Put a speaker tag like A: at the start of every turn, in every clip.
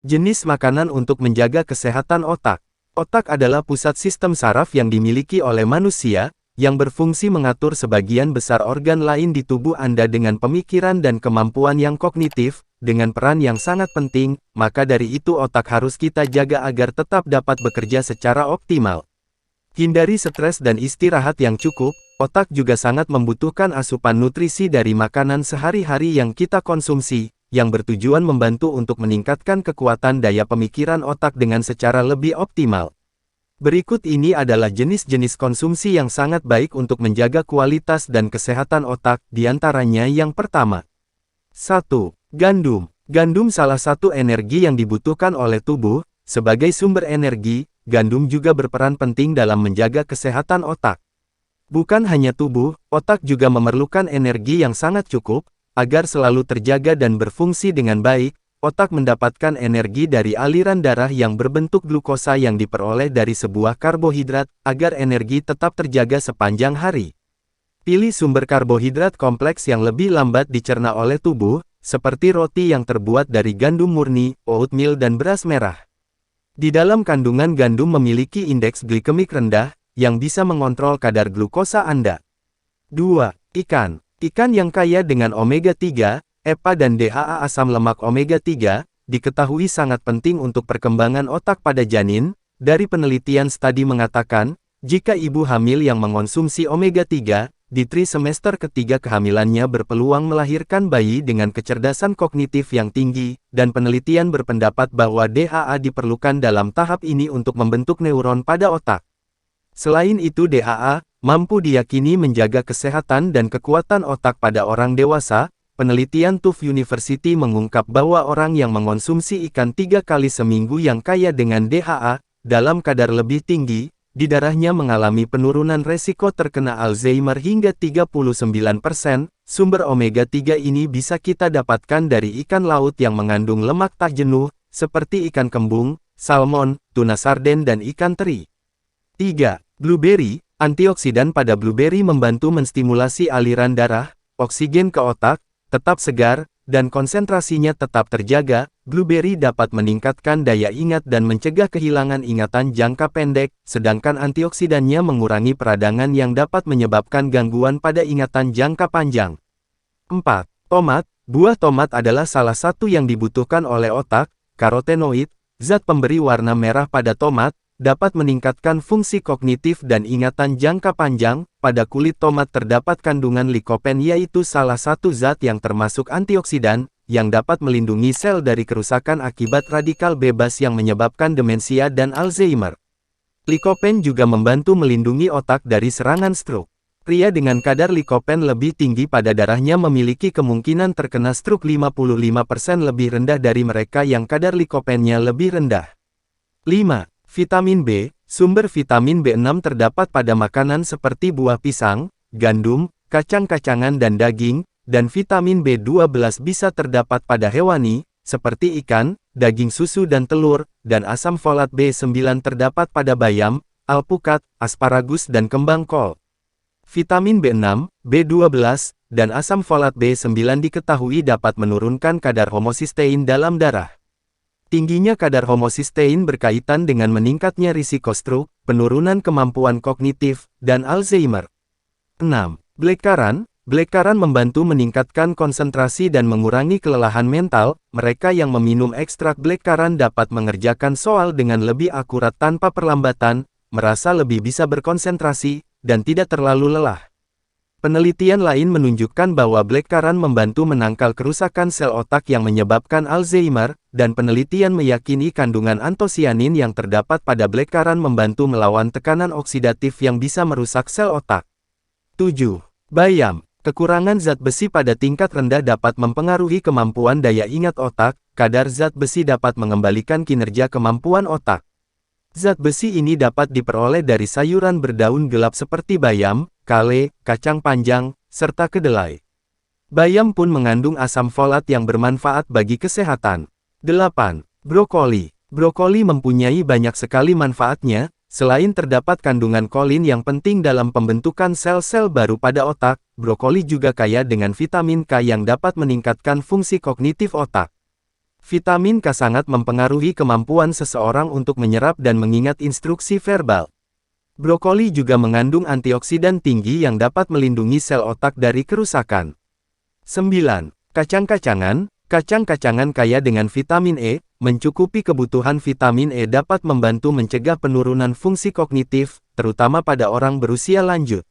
A: Jenis makanan untuk menjaga kesehatan otak. Otak adalah pusat sistem saraf yang dimiliki oleh manusia, yang berfungsi mengatur sebagian besar organ lain di tubuh Anda dengan pemikiran dan kemampuan yang kognitif, dengan peran yang sangat penting, maka dari itu otak harus kita jaga agar tetap dapat bekerja secara optimal. Hindari stres dan istirahat yang cukup, otak juga sangat membutuhkan asupan nutrisi dari makanan sehari-hari yang kita konsumsi, yang bertujuan membantu untuk meningkatkan kekuatan daya pemikiran otak dengan secara lebih optimal. Berikut ini adalah jenis-jenis konsumsi yang sangat baik untuk menjaga kualitas dan kesehatan otak, diantaranya yang pertama. 1. Gandum. Gandum salah satu energi yang dibutuhkan oleh tubuh. Sebagai sumber energi, gandum juga berperan penting dalam menjaga kesehatan otak. Bukan hanya tubuh, otak juga memerlukan energi yang sangat cukup, agar selalu terjaga dan berfungsi dengan baik. Otak mendapatkan energi dari aliran darah yang berbentuk glukosa yang diperoleh dari sebuah karbohidrat, agar energi tetap terjaga sepanjang hari. Pilih sumber karbohidrat kompleks yang lebih lambat dicerna oleh tubuh, seperti roti yang terbuat dari gandum murni, oatmeal dan beras merah. Di dalam kandungan gandum memiliki indeks glikemik rendah, yang bisa mengontrol kadar glukosa Anda. 2. Ikan. Ikan yang kaya dengan omega-3, EPA dan DHA asam lemak omega-3, diketahui sangat penting untuk perkembangan otak pada janin. Dari penelitian studi mengatakan, jika ibu hamil yang mengonsumsi omega-3, di trimester ketiga kehamilannya berpeluang melahirkan bayi dengan kecerdasan kognitif yang tinggi, dan penelitian berpendapat bahwa DHA diperlukan dalam tahap ini untuk membentuk neuron pada otak. Selain itu DHA mampu diyakini menjaga kesehatan dan kekuatan otak pada orang dewasa. Penelitian Tufts University mengungkap bahwa orang yang mengonsumsi ikan 3 kali seminggu yang kaya dengan DHA, dalam kadar lebih tinggi, di darahnya mengalami penurunan resiko terkena Alzheimer hingga 39%. Sumber omega-3 ini bisa kita dapatkan dari ikan laut yang mengandung lemak tak jenuh, seperti ikan kembung, salmon, tuna sarden dan ikan teri. 3. Blueberry. Antioksidan pada blueberry membantu menstimulasi aliran darah, oksigen ke otak, tetap segar, dan konsentrasinya tetap terjaga. Blueberry dapat meningkatkan daya ingat dan mencegah kehilangan ingatan jangka pendek, sedangkan antioksidannya mengurangi peradangan yang dapat menyebabkan gangguan pada ingatan jangka panjang. 4. Tomat. Buah tomat adalah salah satu yang dibutuhkan oleh otak. Karotenoid, zat pemberi warna merah pada tomat, dapat meningkatkan fungsi kognitif dan ingatan jangka panjang. Pada kulit tomat terdapat kandungan likopen, yaitu salah satu zat yang termasuk antioksidan, yang dapat melindungi sel dari kerusakan akibat radikal bebas yang menyebabkan demensia dan Alzheimer. Likopen juga membantu melindungi otak dari serangan stroke. Pria dengan kadar likopen lebih tinggi pada darahnya memiliki kemungkinan terkena stroke 55% lebih rendah dari mereka yang kadar likopennya lebih rendah. 5. Vitamin B. Sumber vitamin B6 terdapat pada makanan seperti buah pisang, gandum, kacang-kacangan dan daging, dan vitamin B12 bisa terdapat pada hewani, seperti ikan, daging susu dan telur, dan asam folat B9 terdapat pada bayam, alpukat, asparagus dan kembang kol. Vitamin B6, B12, dan asam folat B9 diketahui dapat menurunkan kadar homosistein dalam darah. Tingginya kadar homosistein berkaitan dengan meningkatnya risiko stroke, penurunan kemampuan kognitif, dan Alzheimer. 6. Blackcurrant. Blackcurrant membantu meningkatkan konsentrasi dan mengurangi kelelahan mental. Mereka yang meminum ekstrak blackcurrant dapat mengerjakan soal dengan lebih akurat tanpa perlambatan, merasa lebih bisa berkonsentrasi, dan tidak terlalu lelah. Penelitian lain menunjukkan bahwa blackcurrant membantu menangkal kerusakan sel otak yang menyebabkan Alzheimer, dan penelitian meyakini kandungan antosianin yang terdapat pada blackcurrant membantu melawan tekanan oksidatif yang bisa merusak sel otak. 7. Bayam. Kekurangan zat besi pada tingkat rendah dapat mempengaruhi kemampuan daya ingat otak. Kadar zat besi dapat mengembalikan kinerja kemampuan otak. Zat besi ini dapat diperoleh dari sayuran berdaun gelap seperti bayam, kale, kacang panjang, serta kedelai. Bayam pun mengandung asam folat yang bermanfaat bagi kesehatan. 8. Brokoli. Brokoli mempunyai banyak sekali manfaatnya. Selain terdapat kandungan kolin yang penting dalam pembentukan sel-sel baru pada otak, brokoli juga kaya dengan vitamin K yang dapat meningkatkan fungsi kognitif otak. Vitamin K sangat mempengaruhi kemampuan seseorang untuk menyerap dan mengingat instruksi verbal. Brokoli juga mengandung antioksidan tinggi yang dapat melindungi sel otak dari kerusakan. 9. Kacang-kacangan. Kacang-kacangan kaya dengan vitamin E, mencukupi kebutuhan vitamin E dapat membantu mencegah penurunan fungsi kognitif, terutama pada orang berusia lanjut.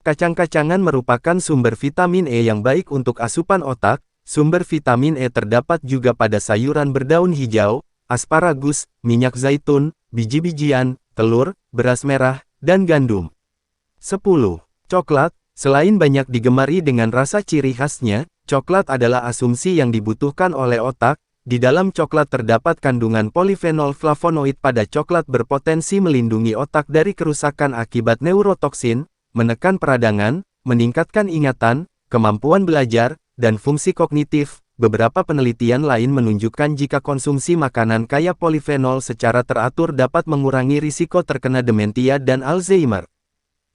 A: Kacang-kacangan merupakan sumber vitamin E yang baik untuk asupan otak. Sumber vitamin E terdapat juga pada sayuran berdaun hijau, asparagus, minyak zaitun, biji-bijian, telur, beras merah, dan gandum. 10. Coklat. Selain banyak digemari dengan rasa ciri khasnya, coklat adalah asumsi yang dibutuhkan oleh otak. Di dalam coklat terdapat kandungan polifenol flavonoid. Pada coklat berpotensi melindungi otak dari kerusakan akibat neurotoksin, menekan peradangan, meningkatkan ingatan, kemampuan belajar, dan fungsi kognitif. Beberapa penelitian lain menunjukkan jika konsumsi makanan kaya polifenol secara teratur dapat mengurangi risiko terkena demensia dan Alzheimer.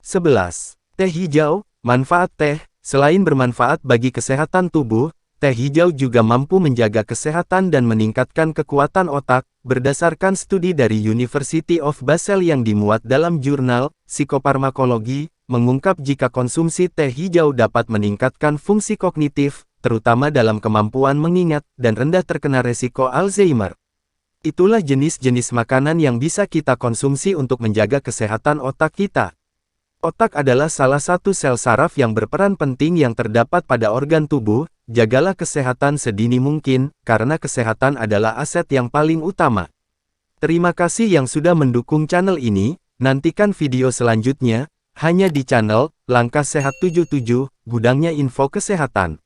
A: 11. Teh hijau. Manfaat teh. Selain bermanfaat bagi kesehatan tubuh, teh hijau juga mampu menjaga kesehatan dan meningkatkan kekuatan otak. Berdasarkan studi dari University of Basel yang dimuat dalam jurnal Psikofarmakologi, mengungkap jika konsumsi teh hijau dapat meningkatkan fungsi kognitif, terutama dalam kemampuan mengingat, dan rendah terkena resiko Alzheimer. Itulah jenis-jenis makanan yang bisa kita konsumsi untuk menjaga kesehatan otak kita. Otak adalah salah satu sel saraf yang berperan penting yang terdapat pada organ tubuh. Jagalah kesehatan sedini mungkin, karena kesehatan adalah aset yang paling utama. Terima kasih yang sudah mendukung channel ini. Nantikan video selanjutnya, hanya di channel Langkah Sehat 77, gudangnya info kesehatan.